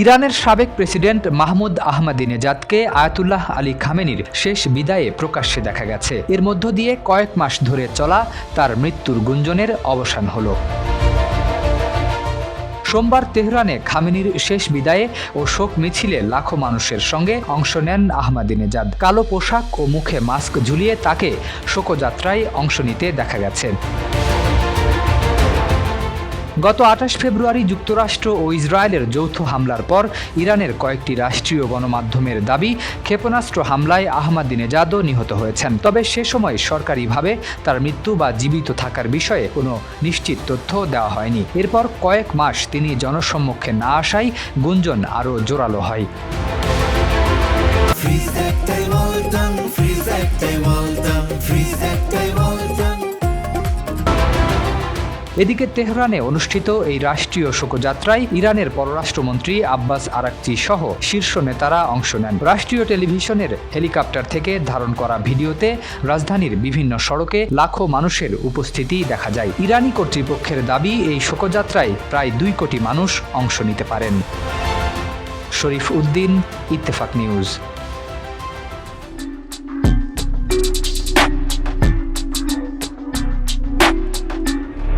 ইরানের সাবেক president Mahmoud আহমাদিনেজাদকে Ayatollah Ali খামেনির শেষ বিদায়ে প্রকাশ্যে দেখা গেছে। এর মধ্য দিয়ে কয়েক মাস ধরে চলা তার মৃত্যুর গুঞ্জনের অবসান হলো। সোমবার তেহরানে খামেনির শেষ বিদায়ে ও শোক মিছিলে লাখো মানুষের সঙ্গে অংশ নেন আহমাদিনেজাদ। কালো পোশাক ও মুখে মাস্ক ঝুলিয়ে তাকে শোকযাত্রায় অংশ নিতে দেখা গেছে। গত ২৮ ফেব্রুয়ারি যুক্তরাষ্ট্র ও ইসরায়েলের যৌথ হামলার পর ইরানের কয়েকটি রাষ্ট্রীয় গণমাধ্যমের দাবি, ক্ষেপণাস্ত্র হামলায় আহমাদিনেজাদও নিহত হয়েছেন। তবে সে সময় সরকারিভাবে তার মৃত্যু বা জীবিত থাকার বিষয়ে কোনো নিশ্চিত তথ্য দেওয়া হয়নি। এরপর কয়েক মাস তিনি জনসম্মুখে না আসায় গুঞ্জন আরও জোরালো হয়। এদিকে তেহরানে অনুষ্ঠিত এই রাষ্ট্রীয় শোকযাত্রায় ইরানের পররাষ্ট্রমন্ত্রী আব্বাস আরাকচি সহ শীর্ষ নেতারা অংশ নেন। রাষ্ট্রীয় টেলিভিশনের হেলিকপ্টার থেকে ধারণ করা ভিডিওতে রাজধানীর বিভিন্ন সড়কে লাখো মানুষের উপস্থিতি দেখা যায়। ইরানি কর্তৃপক্ষের দাবি, এই শোকযাত্রায় প্রায় ২ কোটি মানুষ অংশ নিতে পারেন। শরীফ উদ্দিন, ইত্তেফাক নিউজ।